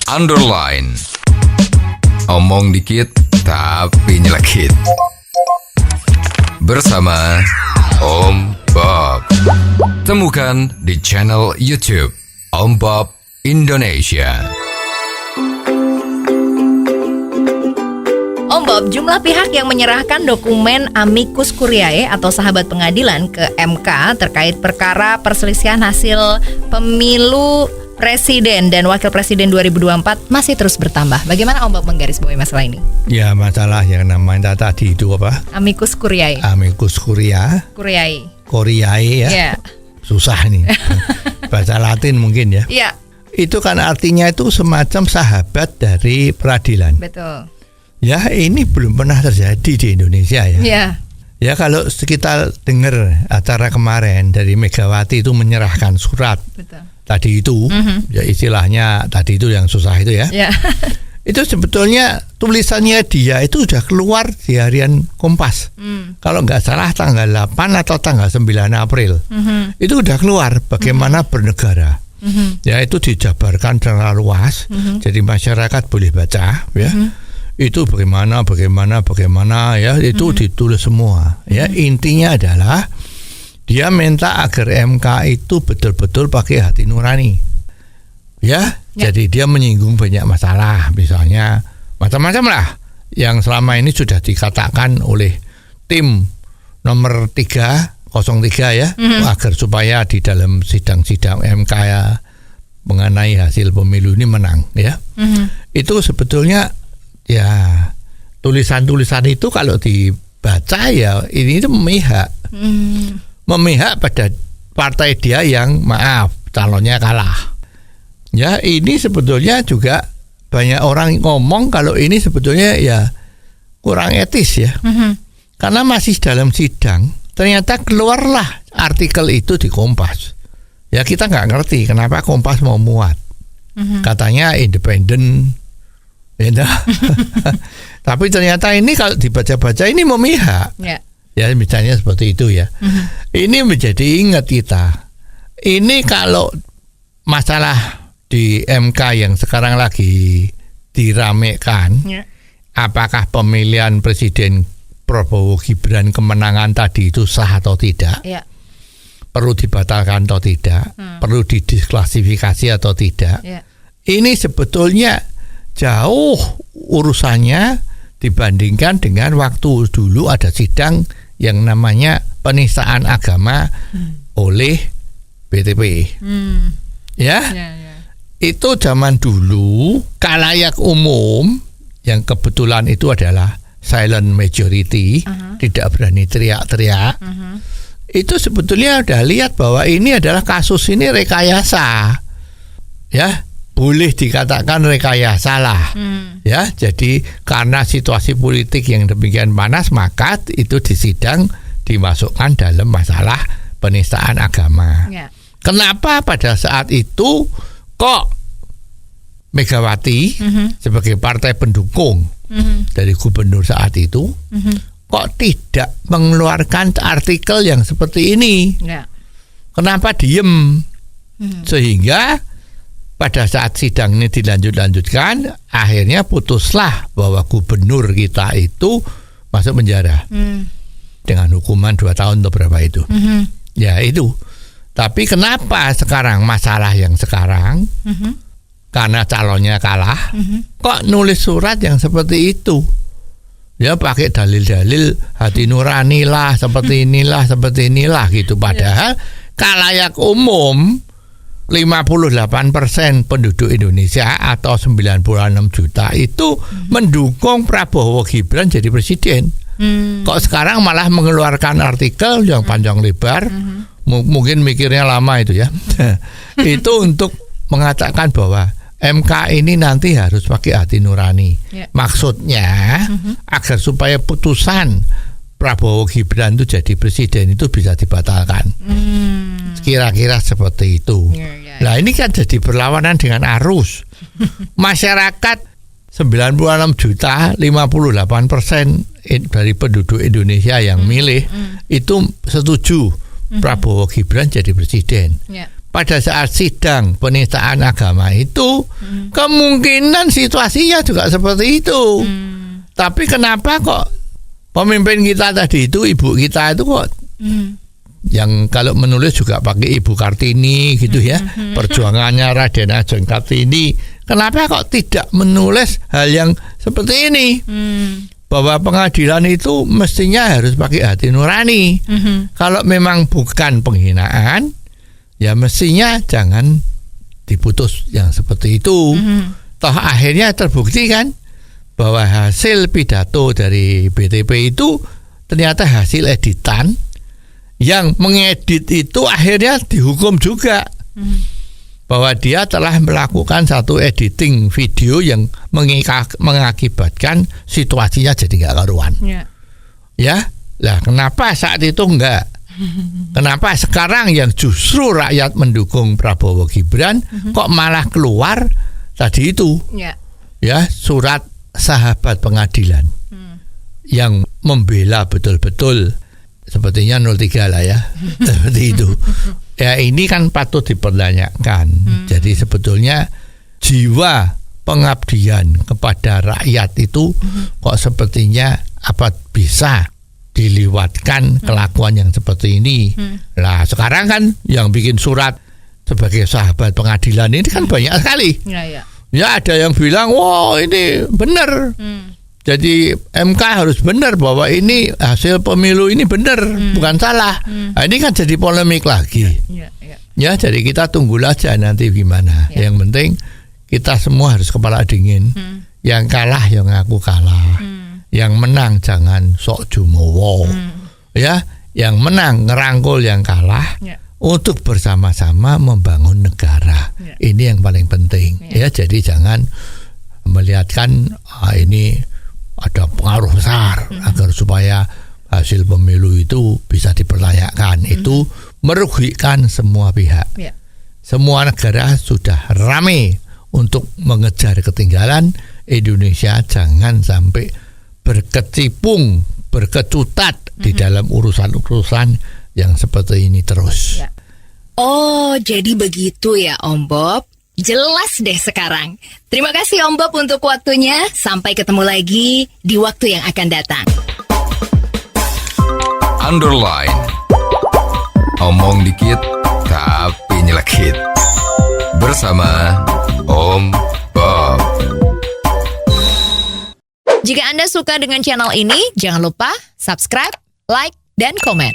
underline. Omong dikit tapi nyelekit. Bersama Om Bob. Temukan di channel YouTube Om Bob Indonesia. Om Bob, jumlah pihak yang menyerahkan dokumen amicus curiae atau sahabat pengadilan ke MK terkait perkara perselisihan hasil pemilu Presiden dan Wakil Presiden 2024 masih terus bertambah. Bagaimana Om Bob menggarisbawahi masalah ini? Ya, masalah yang namanya tadi itu apa? Amicus curiae. Amicus curiae. Curiae ya. Yeah. Susah nih. Bahasa Latin mungkin ya. Iya. Itu kan artinya itu semacam sahabat dari peradilan. Betul. Ya, ini belum pernah terjadi di Indonesia ya. Iya. Ya, kalau kita dengar acara kemarin dari Megawati itu menyerahkan surat. Betul. Tadi itu, ya istilahnya tadi itu yang susah itu ya. Yeah. Itu sebetulnya tulisannya dia itu sudah keluar di harian Kompas. Kalau nggak salah tanggal 8 atau tanggal 9 April. Itu udah keluar bagaimana bernegara. Ya, itu dijabarkan secara luas. Jadi masyarakat boleh baca ya. Itu bagaimana ya, itu ditulis semua. Ya, intinya adalah dia minta agar MK itu betul-betul pakai hati nurani. Ya, jadi dia menyinggung banyak masalah, misalnya macam-macam lah yang selama ini sudah dikatakan oleh tim nomor 303 ya, agar supaya di dalam sidang-sidang MK ya, mengenai hasil pemilu ini menang ya. Itu sebetulnya ya tulisan-tulisan itu kalau dibaca ya ini itu memihak pada partai dia yang maaf calonnya kalah. Ya, ini sebetulnya juga banyak orang ngomong kalau ini sebetulnya ya kurang etis ya. Karena masih dalam sidang, ternyata keluarlah artikel itu di Kompas. Ya, kita nggak ngerti kenapa Kompas mau muat. Katanya independen. Ya, tapi ternyata ini kalau dibaca-baca ini memihak. Ya, misalnya seperti itu ya. Ini menjadi ingat kita. Ini kalau masalah di MK yang sekarang lagi diramekan, apakah pemilihan Presiden Prabowo Gibran kemenangan tadi itu sah atau tidak? Perlu dibatalkan atau tidak? Perlu didisklasifikasi atau tidak? Ini sebetulnya jauh urusannya dibandingkan dengan waktu dulu ada sidang yang namanya penistaan agama oleh BTP. Ya. Itu zaman dulu khalayak umum yang kebetulan itu adalah silent majority, tidak berani teriak-teriak. Itu sebetulnya udah lihat bahwa ini adalah kasus ini rekayasa. Ya, boleh dikatakan rekayasa lah. Ya, jadi karena situasi politik yang demikian panas, maka itu disidang dimasukkan dalam masalah penistaan agama. Kenapa pada saat itu kok Megawati sebagai partai pendukung dari gubernur saat itu kok tidak mengeluarkan artikel yang seperti ini? Kenapa diem? Sehingga pada saat sidang ini dilanjutkan, akhirnya putuslah bahwa gubernur kita itu masuk penjara dengan hukuman 2 tahun atau berapa itu. Ya itu. Tapi kenapa sekarang masalah yang sekarang karena calonnya kalah, kok nulis surat yang seperti itu? Ya pakai dalil-dalil hati nurani lah, seperti inilah gitu. Padahal khalayak umum 58% penduduk Indonesia atau 96 juta itu mendukung Prabowo Gibran jadi presiden. Kok sekarang malah mengeluarkan artikel yang panjang lebar, mungkin mikirnya lama itu ya. Itu untuk mengatakan bahwa MK ini nanti harus pakai hati nurani. Maksudnya agar supaya putusan Prabowo Gibran itu jadi presiden itu bisa dibatalkan. Kira-kira seperti itu. Nah, ini kan jadi berlawanan dengan arus. Masyarakat 96 juta, 58% dari penduduk Indonesia yang milih itu setuju Prabowo Gibran jadi presiden. pada saat sidang penistaan agama itu kemungkinan situasinya juga seperti itu. Tapi kenapa kok pemimpin kita tadi itu, ibu kita itu kok yang kalau menulis juga pakai Ibu Kartini gitu ya, perjuangannya Raden Ajeng Kartini, kenapa kok tidak menulis hal yang seperti ini? Bahwa pengadilan itu mestinya harus pakai hati nurani. Kalau memang bukan penghinaan, ya mestinya jangan diputus yang seperti itu. Toh akhirnya terbukti kan bahwa hasil pidato dari BTP itu ternyata hasil editan, yang mengedit itu akhirnya dihukum juga. Bahwa dia telah melakukan satu editing video yang mengakibatkan situasinya jadi nggak karuan. Ya, lah kenapa saat itu enggak? Kenapa sekarang yang justru rakyat mendukung Prabowo Gibran kok malah keluar tadi itu? Ya, surat sahabat pengadilan yang membela betul-betul, sepertinya 03 lah ya. Seperti itu. Ya ini kan patut dipertanyakan. Jadi sebetulnya jiwa pengabdian kepada rakyat itu kok sepertinya apa bisa diliwatkan kelakuan yang seperti ini. Nah sekarang kan yang bikin surat sebagai sahabat pengadilan ini kan banyak sekali. Ya ada yang bilang wah ini benar. Jadi MK harus benar bahwa ini hasil pemilu ini benar, bukan salah. Nah, ini kan jadi polemik lagi. Ya, jadi kita tunggu aja nanti gimana. Yang penting kita semua harus kepala dingin. Yang kalah yang ngaku kalah. Yang menang jangan sok jumowo. Ya, yang menang ngerangkul yang kalah untuk bersama-sama membangun negara. Ini yang paling penting. Ya, jadi jangan melihatkan ini ada pengaruh besar agar supaya hasil pemilu itu bisa dipertanyakan. Itu merugikan semua pihak. Semua negara sudah ramai untuk mengejar ketinggalan. Indonesia jangan sampai berkecimpung, berkecutat di dalam urusan-urusan yang seperti ini terus. Oh, jadi begitu ya Om Bob. Jelas deh sekarang. Terima kasih Om Bob untuk waktunya. Sampai ketemu lagi di waktu yang akan datang. Underline. Omong dikit tapi nyelekit. Bersama Om Bob. Jika Anda suka dengan channel ini, jangan lupa subscribe, like, dan komen.